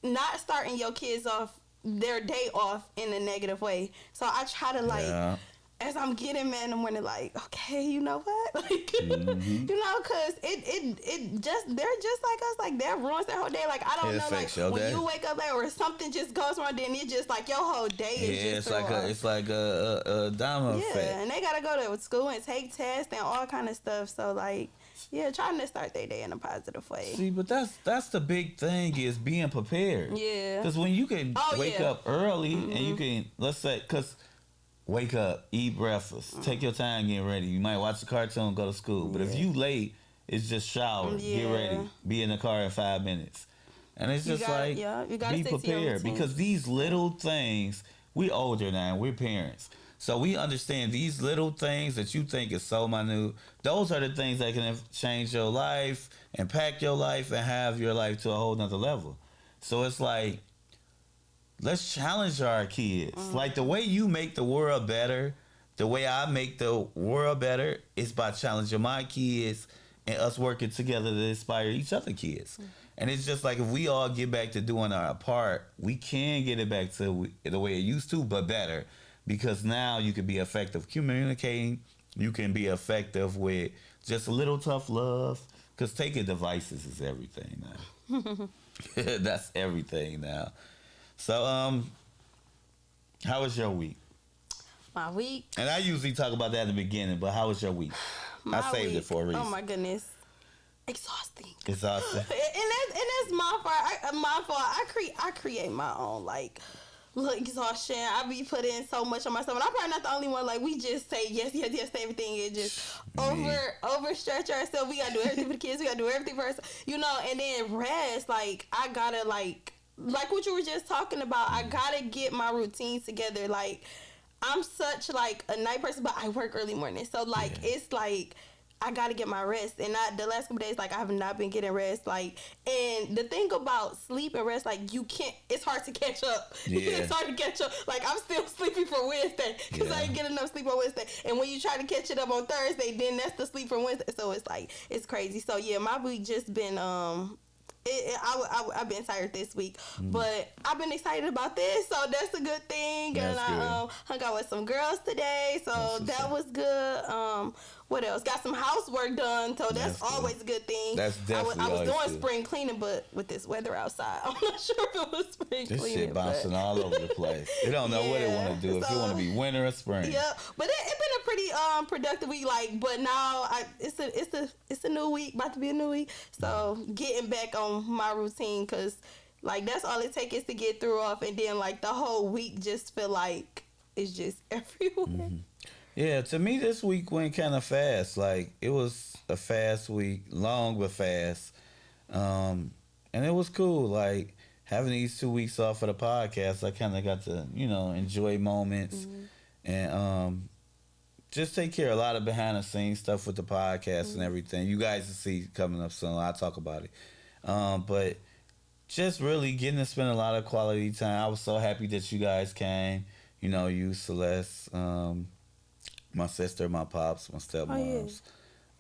not starting your kids off their day off in a negative way. So I try to as I'm getting mad in the morning, like, okay, you know what, like, you know, cause it just, they're just like us, like that ruins their whole day. Like I don't know, like when you wake up late or something just goes wrong, then it just like your whole day is just it's like a domino effect. Yeah, and they gotta go to school and take tests and all kind of stuff. So like, yeah, trying to start their day in a positive way. See, but that's the big thing, is being prepared. Yeah. Because when you can wake up early and you can, let's say, because wake up, eat breakfast, take your time getting ready. You might watch a cartoon, go to school. But if you late, it's just shower, get ready, be in the car in 5 minutes. And it's just be prepared. Because these little things, we older now, we're parents. So we understand these little things that you think is so minute, those are the things that can change your life, impact your life, and have your life to a whole nother level. So it's like, let's challenge our kids. Like the way you make the world better, the way I make the world better is by challenging my kids and us working together to inspire each other kids. And it's just like, if we all get back to doing our part, we can get it back to the way it used to, but better. Because now you can be effective communicating. You can be effective with just a little tough love. Because taking devices is everything now. That's everything now. So, how was your week? My week? And I usually talk about that at the beginning, but how was your week? I saved it for a reason. Oh my goodness. Exhausting. Exhausting. and that's my fault. I create my own, like, exhaustion. I be putting so much on myself, and I'm probably not the only one. Like, we just say yes to everything, and just overstretch ourselves. We gotta do everything for the kids. We gotta do everything for us, you know. And then rest. Like, I gotta like what you were just talking about. I gotta get my routines together. Like, I'm such like a night person, but I work early morning, so like it's like, I gotta get my rest, and the last couple days, like, I have not been getting rest, like, and the thing about sleep and rest, like, it's hard to catch up. It's hard to catch up. Like, I'm still sleepy for Wednesday because I didn't get enough sleep on Wednesday, and when you try to catch it up on Thursday, then that's the sleep from Wednesday. So it's like, it's crazy. So yeah, my week just been I've been tired this week, but I've been excited about this, so that's a good thing. That's and I hung out with some girls today, so that was good. What else? Got some housework done, so that's always a good thing. That's definitely I was doing spring cleaning, but with this weather outside, I'm not sure if it was spring cleaning. This shit bouncing all over the place. They don't know what they want to do, if you want to be winter or spring. Yeah, but it's been a pretty productive week. Like, but now it's a new week, about to be a new week. So getting back on my routine, because like that's all it takes is to get through off, and then like the whole week just feel like it's just everywhere. Yeah, to me this week went kind of fast. Like, it was a fast week, long but fast, and it was cool. Like, having these 2 weeks off of the podcast, I kind of got to enjoy moments and just take care of a lot of behind the scenes stuff with the podcast and everything. You guys will see coming up soon. I'll talk about it. But just really getting to spend a lot of quality time. I was so happy that you guys came. You know, you, Celeste, my sister, my pops, my stepmoms,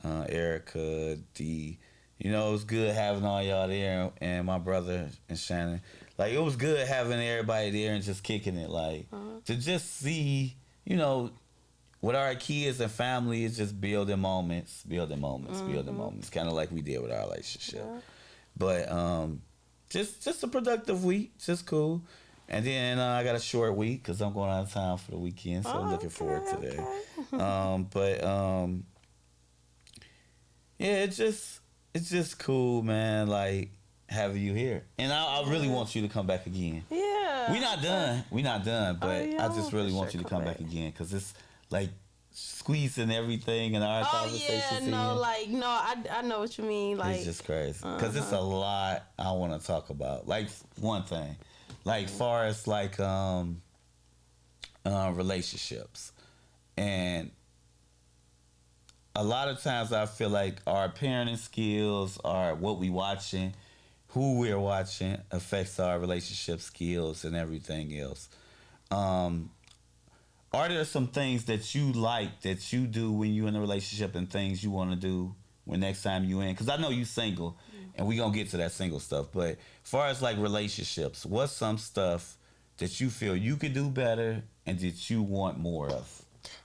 Erica, Dee. You know, it was good having all y'all there, and my brother and Shannon. Like, it was good having everybody there and just kicking it. Like, to just see, you know, with our kids and family, it's just building moments. Kind of like we did with our relationship. Yeah. But just a productive week, just cool. And then I got a short week because I'm going out of town for the weekend, so I'm looking forward to that. Yeah, it's just cool, man. Like, having you here, and I really want you to come back again. Yeah, we not done, but I just really want you to come back again because it's like squeezing everything in our conversations. I know what you mean. Like, it's just crazy because it's a lot I want to talk about. Like, one thing, like far as like relationships, and a lot of times I feel like our parenting skills, are what we watching, who we're watching, affects our relationship skills and everything else. Are there some things that you like that you do when you're in a relationship and things you want to do when next time you in? Because I know you single, and we going to get to that single stuff. But as far as like relationships, what's some stuff that you feel you could do better and that you want more of?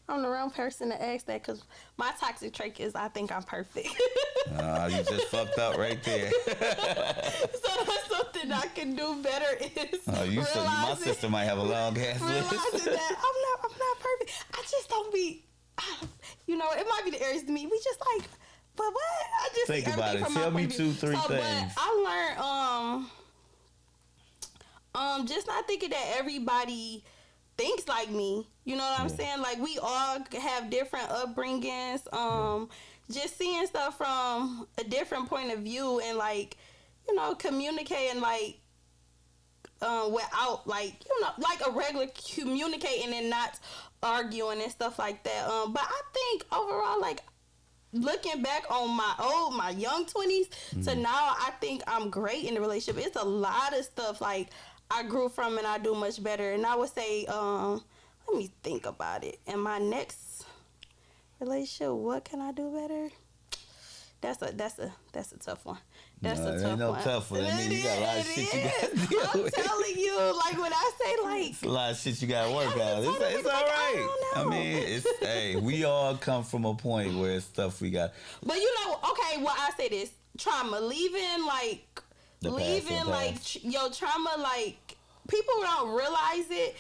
I'm the wrong person to ask that because my toxic trait is I think I'm perfect. You just fucked up right there. So that's something I can do better is my sister might have a long ass list. Realizing that I'm not perfect. I just don't be, you know, it might be the areas to me. We just like, but what? I just think about it. Tell me 2-3 things. But I learned just not thinking that everybody thinks like me. You know what I'm saying? Like, we all have different upbringings. Just seeing stuff from a different point of view and, like, you know, communicating, like, without, like, you know, like a regular communicating and not arguing and stuff like that. But I think overall, like, looking back on my young 20s to now, I think I'm great in the relationship. It's a lot of stuff, like, I grew from and I do much better. And I would say, let me think about it. In my next relationship, what can I do better? That's a tough one. That's a tough one. Ain't no tough one. I mean, you got a lot of shit you got to deal with. I'm telling you, like, when I say, like, it's a lot of shit you got to work out. It's all right. I mean, hey, we all come from a point where it's stuff we got. But, you know, okay, well, I say this. Trauma. Leaving your trauma, like, people don't realize it.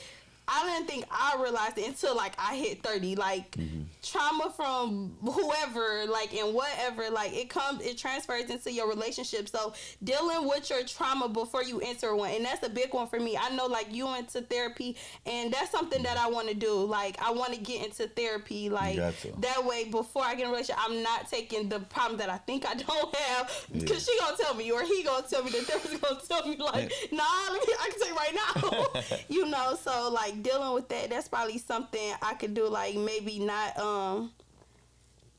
I didn't think I realized it until, like, I hit 30. Like, trauma from whoever, like, and whatever, like, it transfers into your relationship. So, dealing with your trauma before you enter one. And that's a big one for me. I know, like, you went to therapy, and that's something that I want to do. Like, I want to get into therapy. Like, that way, before I get in a relationship, I'm not taking the problem that I think I don't have. Because she going to tell me, or he going to tell me, the therapist going to tell me, like, nah, I can tell you right now. You know, so, like, dealing with that's probably something I could do, like, maybe not and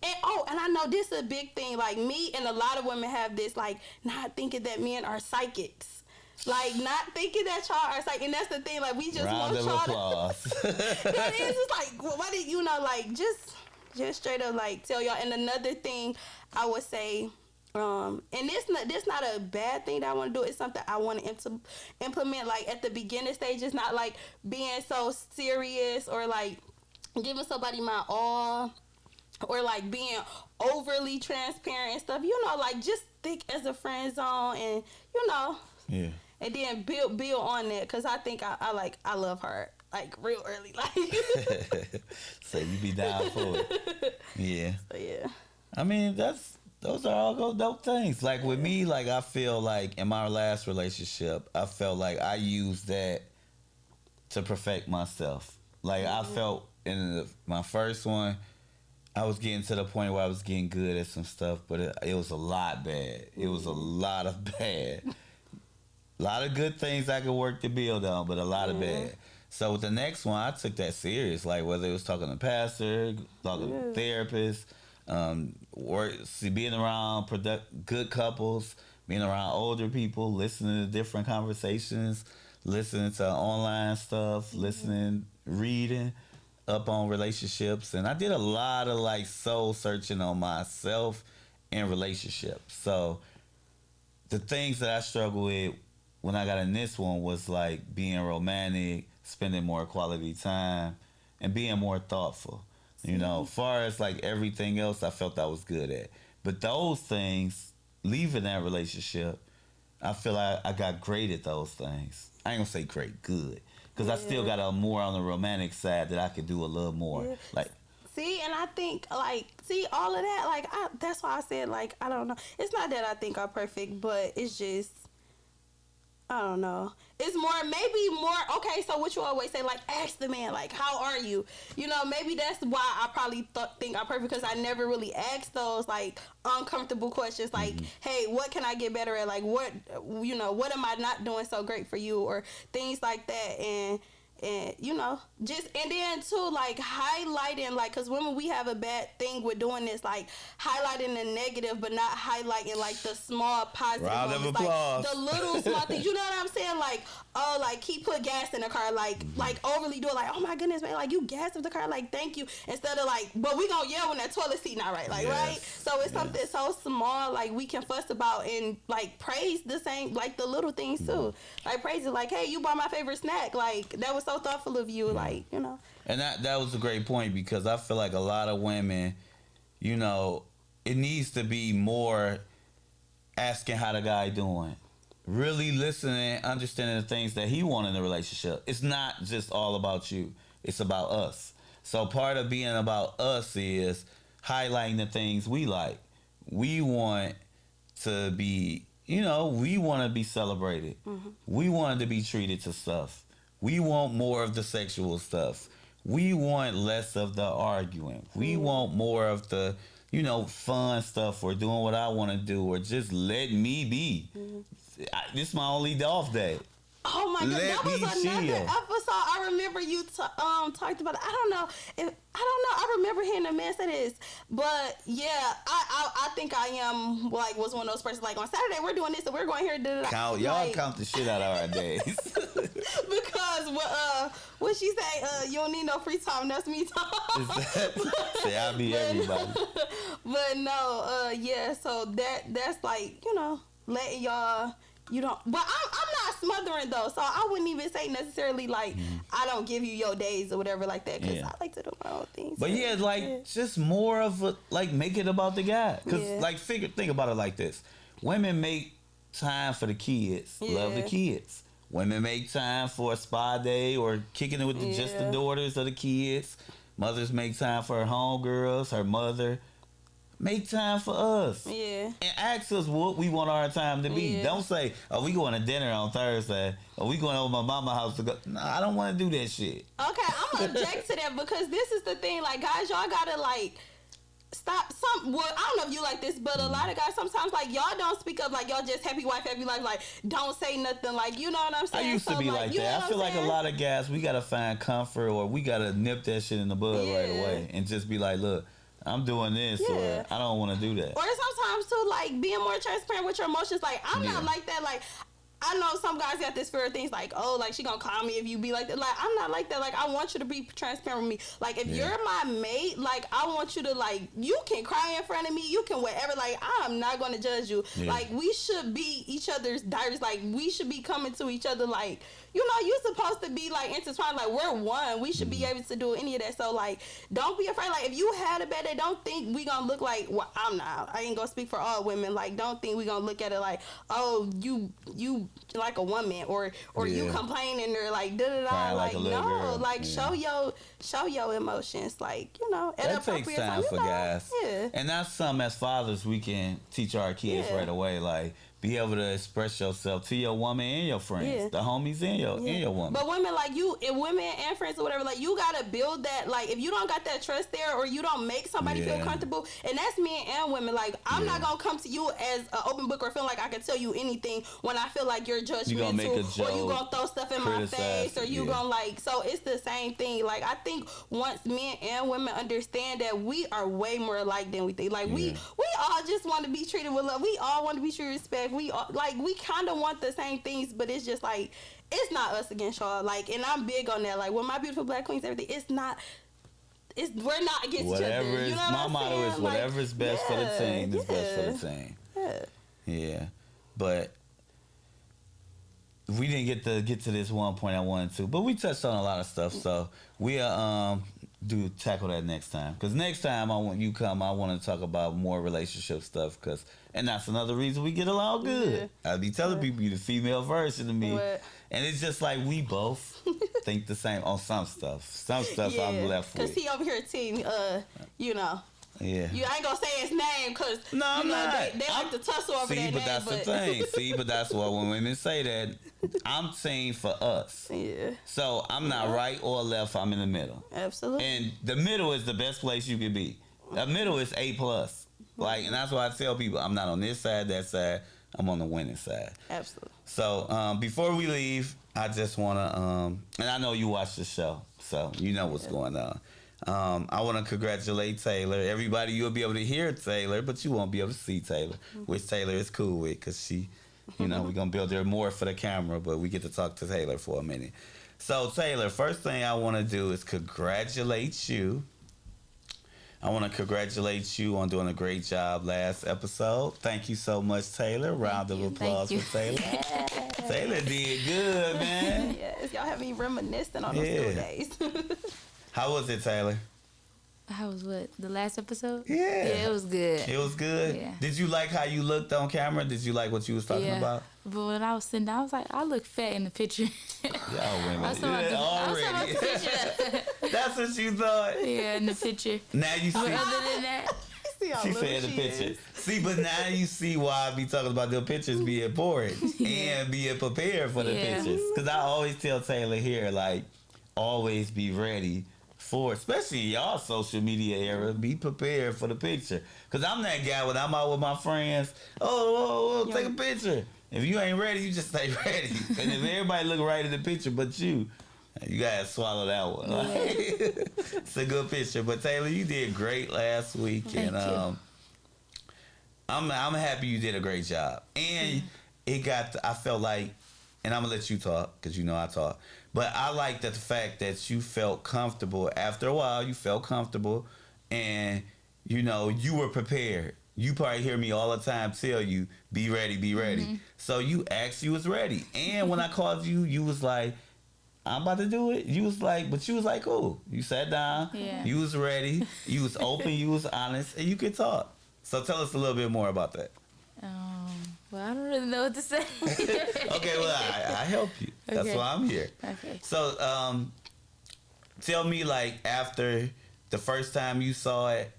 I know this is a big thing, like, me and a lot of women have this, like, not thinking that men are psychics, like, not thinking that y'all are psychic. And that's the thing, like, we just want y'all to it is just like, well, why did you know, like, just straight up, like, tell y'all. And another thing I would say, and this not a bad thing that I want to do. It's something I want to implement, like, at the beginning stage. It's not like being so serious or, like, giving somebody my all or, like, being overly transparent and stuff. You know, like, just think as a friend zone and, you know, and then build on that, because I think I love her, like, real early, like. So you be down for it. Yeah. So, yeah. I mean, those are all dope things. Like, with me, like, I feel like in my last relationship, I felt like I used that to perfect myself. Like, I felt in my first one, I was getting to the point where I was getting good at some stuff, but it was a lot bad. It was a lot of bad. A lot of good things I could work to build on, but a lot of bad. So with the next one, I took that serious. Like whether it was talking to pastor, talking to therapist, or being around good couples, being around older people, listening to different conversations, listening to online stuff, listening, reading up on relationships. And I did a lot of like soul searching on myself and relationships. So the things that I struggled with when I got in this one was like being romantic, spending more quality time, and being more thoughtful. You know, as far as like everything else, I felt I was good at. But those things, leaving that relationship, I feel I got great at those things. I ain't gonna say great, good, because I still got a more on the romantic side that I could do a little more. Yeah. Like, see, and I think like, all of that, like, that's why I said like, I don't know. It's not that I think I'm perfect, but it's just, I don't know. It's maybe more, okay, so what you always say, like, ask the man, like, how are you? You know, maybe that's why I probably think I'm perfect, because I never really asked those, like, uncomfortable questions, like, hey, what can I get better at? Like, what am I not doing so great for you? Or things like that. And you know, just, and then too, like, highlighting, like, because women, we have a bad thing with doing this, like, highlighting the negative, but not highlighting, like, the small positive round moments, of applause. Like, the little small things, you know what I'm saying? Like, oh, like, he put gas in the car, like overly do it, like, oh my goodness, man, like, you gassed up the car, like, thank you, instead of, like, but we gonna yell when that toilet seat not right, like, right? So it's something so small, like, we can fuss about and, like, praise the same, like, the little things too, like, praise it, like, hey, you bought my favorite snack, like, that was so thoughtful of you, like, you know. And that was a great point, because I feel like a lot of women, you know, it needs to be more asking how the guy doing, really listening, understanding the things that he wants in the relationship. It's not just all about you, it's about us. So part of being about us is highlighting the things we like. We want to be, you know, we want to be celebrated. We want to be treated to stuff. We want more of the sexual stuff. We want less of the arguing. We want more of the, you know, fun stuff, or doing what I want to do, or just let me be. This is my only off day. Oh my God, that was another episode. I remember you talked about it. I remember hearing a man say this, but yeah, I think I am, like, was one of those persons, like, on Saturday we're doing this and we're going here. Y'all count the shit out of our days. Because what she say? You don't need no free time. That's me time. Say I'll be everybody. But no, yeah. So that's like, you know, letting y'all. You don't, but I'm not smothering though, so I wouldn't even say necessarily like I don't give you your days or whatever like that, because I like to do my own things. But just more of a, like, make it about the guy, because like think about it like this: women make time for the kids, love the kids. Women make time for a spa day or kicking it with just the daughters of the kids. Mothers make time for her homegirls, her mother. Make time for us. Yeah. And ask us what we want our time to be. Don't say, oh, we going to dinner on Thursday, or we going over my mama's house to go. No, I don't want to do that shit. Okay, I'm going to object to that, because this is the thing. Like, guys, y'all got to, like, stop. Well, I don't know if you like this, but a lot of guys sometimes, like, y'all don't speak up, like, y'all just happy wife, happy life, like, don't say nothing, like, you know what I'm saying? I used to be like that. I feel like a lot of guys, we got to find comfort, or we got to nip that shit in the bud right away and just be like, look, I'm doing this, or I don't want to do that. Or sometimes too, like, being more transparent with your emotions. Like, I'm not like that. Like, I know some guys got this fear of things like, oh, like, she gonna call me if you be like that. Like, I'm not like that. Like, I want you to be transparent with me. Like, if you're my mate, like, I want you to, like, you can cry in front of me, you can whatever. Like, I'm not gonna judge you. Like, we should be each other's diaries. Like, we should be coming to each other, like, you know, you're supposed to be, like, intertwined. Like, we're one. We should be able to do any of that. So, like, don't be afraid. Like, if you had a bad day, don't think we gonna look like, well, I ain't gonna speak for all women. Like, don't think we gonna look at it like, oh, you like a woman, or you complaining, or like, da-da-da. Like, no. Girl. Like, show your emotions. Like, you know, at that takes time for guys. Yeah. And that's something as fathers we can teach our kids right away. Like, be able to express yourself to your woman and your friends, the homies and your woman. But women like you, if women and friends or whatever, like you gotta build that. Like if you don't got that trust there, or you don't make somebody feel comfortable, and that's men and women. Like I'm not gonna come to you as an open book or feel like I can tell you anything when I feel like you're judgmental, or you gonna throw stuff in my face, or you gonna like. So it's the same thing. Like I think once men and women understand that we are way more alike than we think. Like we all just want to be treated with love. We all want to be treated with respect. We all, like we kind of want the same things, but it's just like it's not us against y'all. Like, and I'm big on that. Like with my beautiful black queens, everything. We're not against each other. You know my motto is whatever is best for the team is best for the team. Yeah, but we didn't get to this one point I wanted to, but we touched on a lot of stuff. So we'll tackle that next time. Because next time I want to talk about more relationship stuff. And that's another reason we get along good. I be telling people you the female version of me. And it's just like we both think the same on some stuff. Some stuff I'm left with. Because he over here team, you know. Yeah. I ain't gonna say his name because I'm not. They like to tussle over that name. But that's the thing. But that's why when women say that, I'm saying for us. Yeah. So I'm not right or left. I'm in the middle. Absolutely. And the middle is the best place you can be. The middle is A+. Like, and that's why I tell people I'm not on this side, that side. I'm on the winning side. Absolutely. So before we leave, I just want to, and I know you watch the show, so you know what's going on. I want to congratulate Taylor. Everybody, you'll be able to hear Taylor, but you won't be able to see Taylor, which Taylor is cool with because she, we're going to build her more for the camera, but we get to talk to Taylor for a minute. So, Taylor, first thing I want to do is congratulate you. I want to congratulate you on doing a great job last episode. Thank you so much, Taylor. Round of applause for Taylor. Yes. Taylor did good, man. Yes, y'all have me reminiscing on those 2 days. How was it, Taylor? How was what? The last episode? Yeah. Yeah, it was good. It was good? Yeah. Did you like how you looked on camera? Did you like what you was talking about? But when I was sitting down, I was like, I look fat in the picture. Y'all women. Already. That's what you thought? Yeah, in the picture. Now you see. But other than that. She said the picture. See, but now you see why I be talking about the pictures being boring and being prepared for the pictures. Because I always tell Taylor here, like, always be ready for, especially in y'all social media era, be prepared for the picture. Because I'm that guy when I'm out with my friends, take a picture. If you ain't ready, you just stay ready. And if everybody look right at the picture but you gotta swallow that one. It's a good picture. But Taylor, you did great last week. Thank you. I'm happy you did a great job. And I felt like, and I'm gonna let you talk, because you know I talk. But I like the fact that you felt comfortable. After a while, you felt comfortable, and you were prepared. You probably hear me all the time tell you, be ready, be ready. Mm-hmm. So you actually was ready. And when I called you, you was like, I'm about to do it. You was like, cool. You sat down. Yeah. You was ready. You was open. You was honest, and you could talk. So tell us a little bit more about that. Well, I don't really know what to say. Okay, well, I help you. That's why I'm here. Okay. So, tell me, like, after the first time you saw it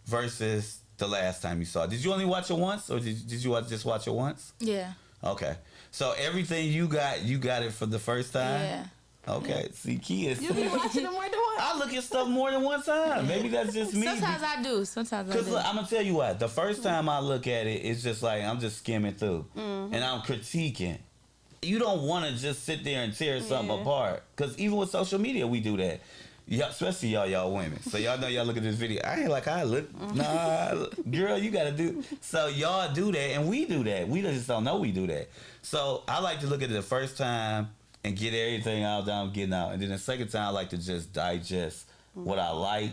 versus the last time you saw it. Did you only watch it once, or did you just watch it once? Yeah. Okay. So everything you got it for the first time? Yeah. Okay. See, Key is... You be watching it more than once? I look at stuff more than one time. Maybe that's just me. Sometimes I do. Because I'm going to tell you what. The first time I look at it, it's just like I'm just skimming through. Mm-hmm. And I'm critiquing. You don't want to just sit there and tear something apart. Because even with social media, we do that. Especially y'all women. So y'all know y'all look at this video. I ain't like how I look. Nah, girl, you got to do. So y'all do that, and we do that. We just don't know we do that. So I like to look at it the first time and get everything out that I'm getting out. And then the second time, I like to just digest what I like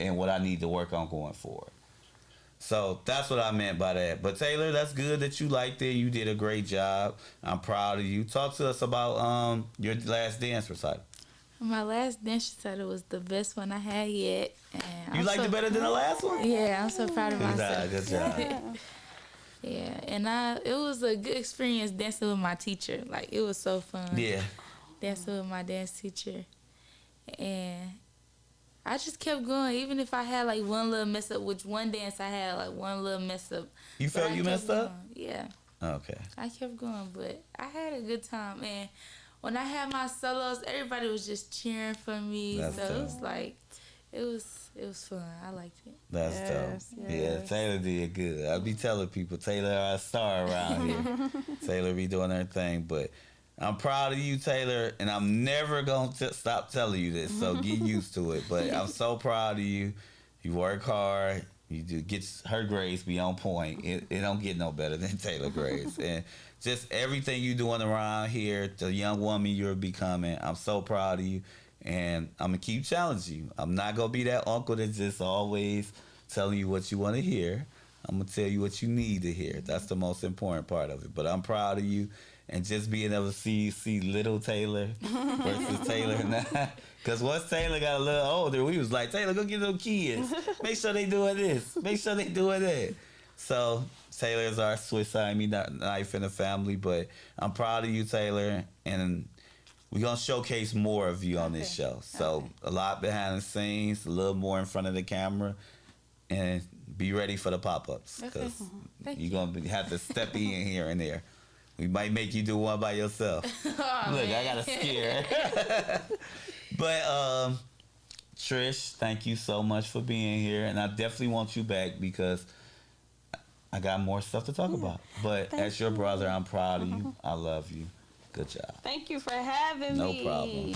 and what I need to work on going forward. So that's what I meant by that. But Taylor, that's good that you liked it. You did a great job. I'm proud of you. Talk to us about your last dance recital. My last dance recital was the best one I had yet. And you liked it better than the last one? Yeah, I'm so proud of myself. Good job. Yeah, and it was a good experience dancing with my teacher. Like, it was so fun. Yeah. Dancing with my dance teacher. And I just kept going, even if I had, like, one little mess up, which one dance I had, like, one little mess up. You felt you messed up? Yeah. Okay. I kept going, but I had a good time. And when I had my solos, everybody was just cheering for me. That's so it dope. was like, it was fun. I liked it. That's Yes, dope. yes. Yeah, Taylor did good. I be telling people Taylor our star around here. Taylor be doing her thing, but I'm proud of you, Taylor, and I'm never going to stop telling you this, so get used to it. But I'm so proud of you. You work hard. You do get her grades be on point. It don't get no better than Taylor grades. And just everything you doing around here, the young woman you're becoming, I'm so proud of you. And I'm going to keep challenging you. I'm not going to be that uncle that's just always telling you what you want to hear. I'm going to tell you what you need to hear. That's the most important part of it. But I'm proud of you. And just being able to see little Taylor versus Taylor now. Because once Taylor got a little older, we was like, Taylor, go get them kids. Make sure they doing this. Make sure they doing that. So Taylor is our Swiss Army knife in the family. But I'm proud of you, Taylor. And we're going to showcase more of you on this show. So a lot behind the scenes, a little more in front of the camera. And be ready for the pop-ups. Because you're going to have to step in here and there. We might make you do one by yourself. Oh, Look, man. I got to scare. But, Trish, thank you so much for being here. And I definitely want you back because I got more stuff to talk about. But as your brother, I'm proud of you. I love you. Good job. Thank you for having No me. problem.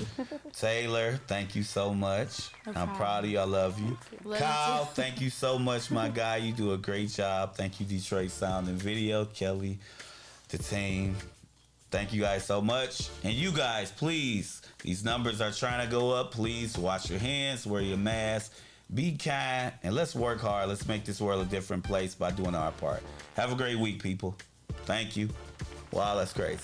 Taylor, thank you so much. No I'm problem. proud of you. I love you. Love Kyle, you too. thank you so much, my guy. You do a great job. Thank you, Detroit Sound and Video. Kelly, the team. Thank you guys so much. And you guys, please, these numbers are trying to go up. Please wash your hands, wear your mask, be kind, and let's work hard. Let's make this world a different place by doing our part. Have a great week, people. Thank you. Wow, that's crazy.